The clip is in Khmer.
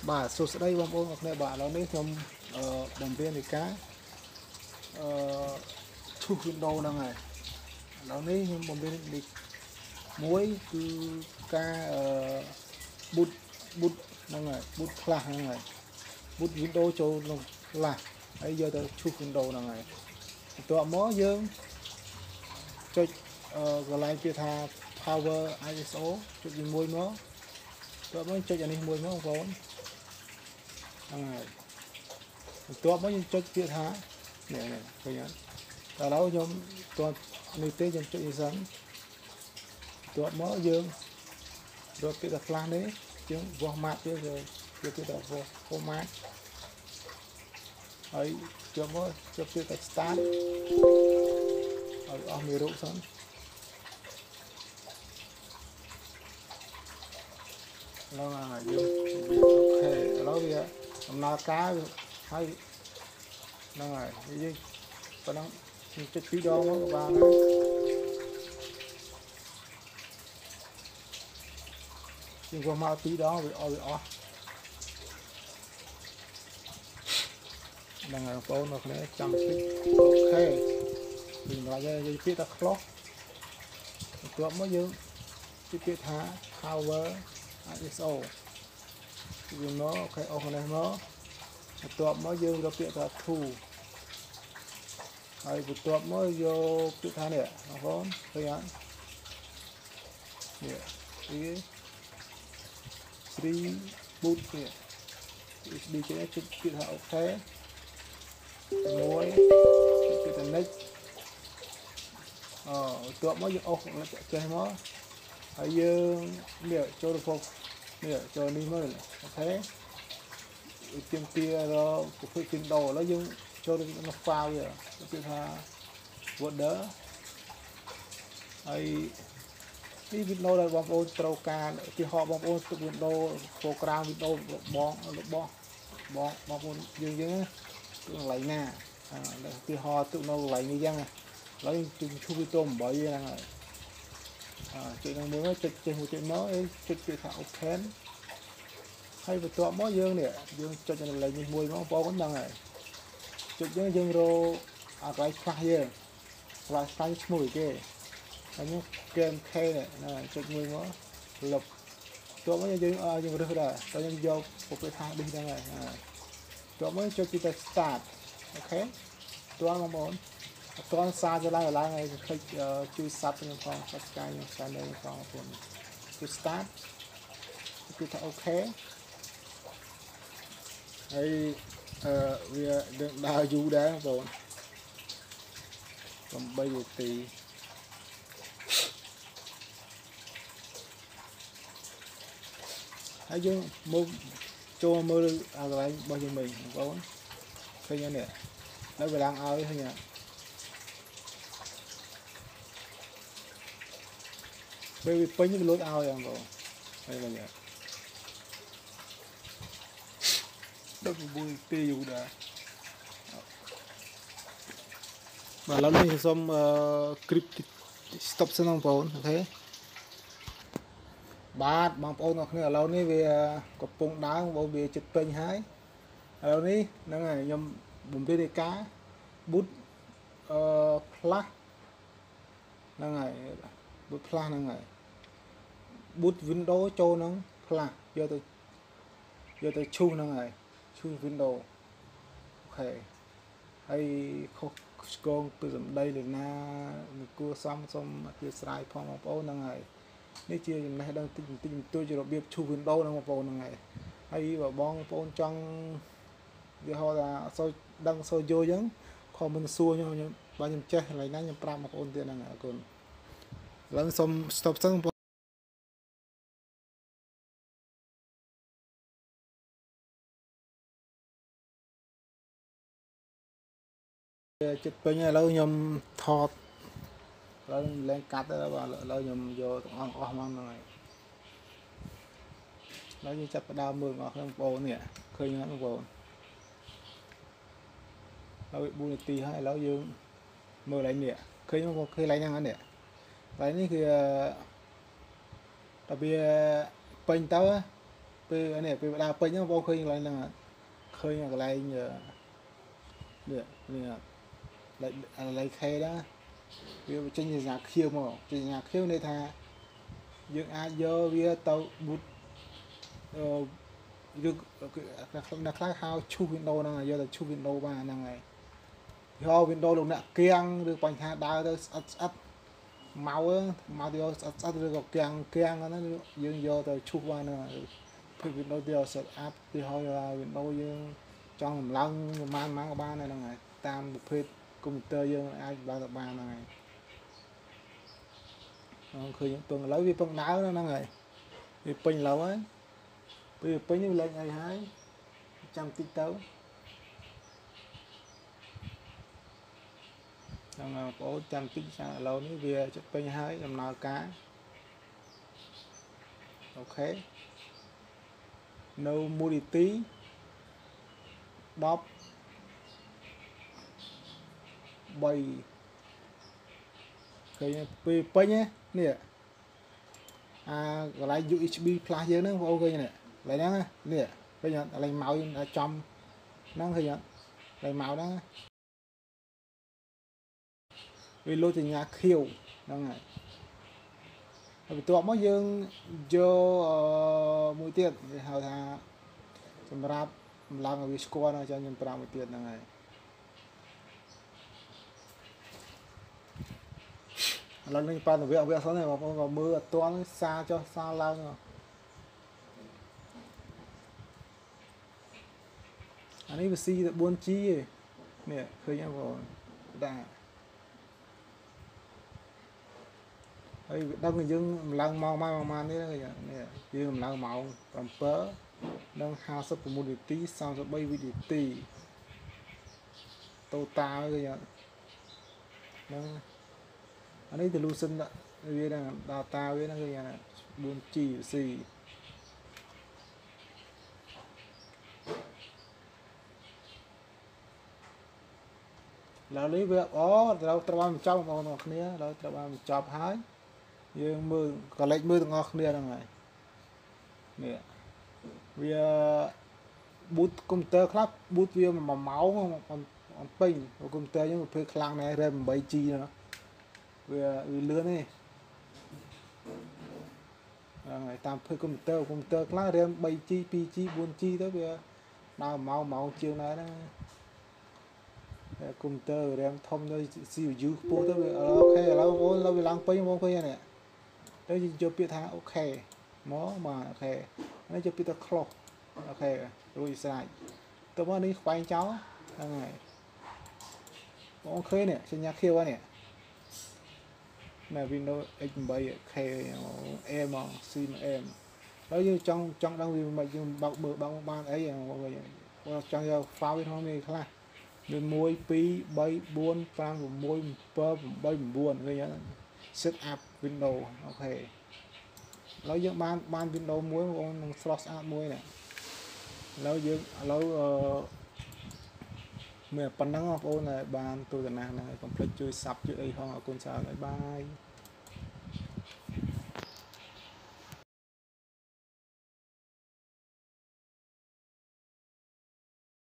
បាទសួស្តីបងប្អូនអរគ្នាបាទឥឡូវនេះខ្ញុំបំពេញនៃការឈូស Windows ហ្នឹងហើយឥឡូវនេះខ្ញុំបំពេញនេះមួយគឺការboot ហ្នឹងហើយ boot class ហ្នឹងហើយ boot Windows ចូលក្នុង class ហើយយកទៅឈូស Windows ហ្នឹងហើយបន្ទាប់មកយើងចុចកន្លែងគេថា power ISO ចុចមួយមកបន្ទាប់មកចុចអានេះមួយមកបងប្អូនហ្នឹងហើយបន្ទាប់មកយើងចុចពាក្យថានេះឃើញអត់ឥឡូវខ្ញុំទាត់នេះទេខ្ញុំចុចនេះសិនបន្ទាប់មកយើងរកពាក្យថា class នេះយើងវាស់ map ទៀតគឺពាក្យថាវាស់ format ហើយយកមកចុចពាក្យថា start ឲ្យអស់មេរោគសិនឡើងហើយយើងអូខេឥឡូវវាដំណើរការហើយហ្នឹងហើយយើងប៉ុណ្ណឹងចុច2ដងមកក៏បានដែរយើងវាស់មក2ដងវាអស់ហ្នឹងហើយបងប្អូនមកគ្នាចាំតិចអូខេយើងឡើយយើងពាក្យថា clock បន្ទាប់មកយើងពាក្យថា power ISO យើងមកអូខេអស់នេះមកបន្ទាប់មកយើងរកពាក្យថា tool ហើយបន្ទាប់មកយកពាក្យថានេះបងប្អូនឃើញអត់នេះវា3 boot នេះ SD ចេះជិតពាក្យថាអូខេមួយពាក្យថា next បន្ទាប់មកយើងអស់ចេះមកហើយយើងនេះចូលទៅនេះចូលនេះមើលអូខេទៀមទារកប្រភេទ Windows ឥឡូវយើងចូលទៅក្នុង file វាគេថា folder ហើយនេះ Windows ដែលបងប្អូនត្រូវការទីហោបងប្អូនទុក Windows program Windows របស់បងប្អូនយើងទុកកន្លែងណាទីហោទុកនៅកន្លែងនេះចឹងឥឡូវយើងឈូសវាទៅ8ហ្នឹងហើយចុចនឹងមួយចុចចេះមួយចុចមកចុចពាក្យថា open ហើយបន្ទាប់មកយើងនេះយើងចុចនៅលេខនេះមួយមកបងប្អូនហ្នឹងហើយចុចយើងរកអាកន្លែងខ្លះយើងខ្លះស្ដាយឈ្មោះគេហើយនេះ KMK នេះចុចមួយមកលុបបន្ទាប់មកយើងរើសដែរតែយើងយកប្រភេទថាឌីសហ្នឹងហើយបន្ទាប់មកចុចពីតែ start អូខេតើបងប្អូនអត់ទាន់សារចឡើងហើយคลิกជួយ sub ខ្ញុំផង subscribe ខ្ញុំ channel ខ្ញុំផងបងជួយ start គឺថាអូខេហើយវាដើរយូរដែរបងប្អូន8នាទីហើយយើងមកចូលមើលកន្លែងរបស់យើងមិញបងប្អូនឃើញនេះនៅកន្លែងឲ្យឃើញពេលវាពេញវាលូតឲ្យបងប្អូនហើយបងដឹក9ទីយូរដែរបាទឥឡូវនេះសូមcrypt stop សិនបងប្អូនអូខេបាទបងប្អូនអរគ្នាឥឡូវនេះវាកំពុងដើរបងវាចិត្តពេញហើយឥឡូវនេះហ្នឹងហើយខ្ញុំបំពេញនៃការ boot plus ហ្នឹងហើយ boot plus ហ្នឹងហើយ boot Windows ចូលហ្នឹង plus យកទៅឈូសហ្នឹងហើយឈូស Windows អូខេហើយខុសឆ្គងពីសម្ដីលេណាមិនគួរសុំអធិស្ឋានផងបងប្អូនហ្នឹងហើយនេះជាចំណេះដឹងតិចបន្តួចរបៀបឈូស Windows ហ្នឹងបងប្អូនហ្នឹងហើយបើបងប្អូនចង់វាហៅថាអត់សូវដឹងសូវយល់អញ្ចឹងខមមិនសួរខ្ញុំបើខ្ញុំចេះកន្លែងណាខ្ញុំប្រាប់បងប្អូនទៀតហ្នឹងអរគុណឥឡូវសូម stop សិនចិត្តពេញឥឡូវខ្ញុំថតឥឡូវលែងកាត់ទៅបាទឥឡូវខ្ញុំយកទាំងអស់មកហ្នឹងហើយឥឡូវយើងចាប់ផ្ដើមមើលបងប្អូននេះឃើញហ្នឹងបងប្អូនហើយ4នាទីហើយឥឡូវយើងមើលឡើងនេះឃើញបងឃើញឡើងហ្នឹងនេះហើយនេះគឺតើវាពេញទៅ ពេលនេះពេលដើរពេញហ្នឹងបងឃើញកន្លែងហ្នឹងឃើញកន្លែងនេះលេខខេដែរវាចេញជាសញ្ញាខៀវមកចេញសញ្ញាខៀវនេះថាយើងអាចយកវាទៅប៊ូតឬនៅខ្លះហៅឈូស Windows ហ្នឹងយកទៅឈូស Windows បានហ្នឹងហើយយក Windows លោកអ្នកគៀងឬបញ្ហាដើរទៅស្អិតមកយកស្អិតឬក៏គៀងហ្នឹងយើងយកទៅឈូសបានហ្នឹងពី Windows ទៅ set up ទីហើយ Windows យើងចង់សម្លឹងប្រហែលក៏បានដែរហ្នឹងហើយតាមប្រភេទកុំព្យូទ័រយើងអាចឡើងទៅបានហ្នឹងហើយឃើញពឹងឥឡូវវាពឹងដើរហ្នឹងហើយវាពេញឡូវហើយពេលពេញវាលេងអីហើយចាំតិចទៅហ្នឹងបងប្អូនចាំតិចឥឡូវនេះវាជិតពេញហើយដំណើរការអូខេនៅមូលនីតិ10 3ឃើញពេលពេញនេះកន្លែង USB Plus យើងហ្នឹងបងប្អូនឃើញនេះកន្លែងហ្នឹងនេះឃើញកន្លែងម៉ៅចំហ្នឹងឃើញកន្លែងម៉ៅហ្នឹងវាលោតសញ្ញាខៀវហ្នឹងហើយបន្ទាប់មកយើងយកមួយទៀតគេហៅថាសម្រាប់ម្លងឲ្យវាស្គាល់អញ្ចឹងខ្ញុំប្រាប់មួយទៀតហ្នឹងហើយឥឡូវនេះប៉ាទៅវាសិនទេបងប្អូនក៏មើលអត់ទាន់សារចុះសារឡើងអានេះវាស៊ីទៅ 4G ឯនេះឃើញបងប្អូនដែរហើយដឹងយើងឡើងម៉ោងម៉ាននេះយើងឡើងម៉ោង7និង56នាទី33វិនាទីតូតាល់គេហ្នឹងអានេះ solution វាហ្នឹង data វាហ្នឹងគឺ 4G C ឡើយនេះវាត្រូវបានបញ្ចប់បងប្អូនគ្នាឡើយត្រូវបានបញ្ចប់ហើយយើងមើលកលេចមើលទាំងអស់គ្នាហ្នឹងហើយនេះវា boot កុំព្យូទ័រខ្លះ boot វា1ម៉ោងអត់ពេញកុំព្យូទ័រយើងវាធ្វើខ្លាំងណាស់ RAM 8G ហ្នឹងវាលឿនទេហ្នឹងហើយតាមធ្វើកុំព្យូទ័រខ្លះ RAM 3G 2G 4G ទៅវាដល់ម៉ោងជាងដែរណាកុំព្យូទ័រ RAM ធំទៅ CPU ខ្ពស់ទៅវាអូខេឥឡូវបងប្អូនវាឡើងពេញបងឃើញនេះទៅយកពាក្យថាអូខេមកបាទអូខេនេះយកពាក្យថា close អូខេរួចស្រេចទៅមកនេះខ្វែងចោលហ្នឹងហើយបងឃើញនេះសញ្ញាខៀវហ្នឹងណែ Windows X8K M មក CM ហើយយើងចង់ដឹងវាមិនយើងបើកមើលបានអីបងឃើញបងចង់យក file វាក្នុងនេះខ្លះ1 2 3 4 5 6 7 8 9ឃើញ set up Windows អូខេឥឡូវយើងបាន Windows មួយបងប្អូននឹងស្រស់ស្អាតមួយនេះឥឡូវមានប៉ុណ្ណឹងបងប្អូនដែលបានទស្សនាហ្នឹងហើយកុំភ្លេចជួយ sub ជួយអីផងអរគុណច្រើនហើយបាយ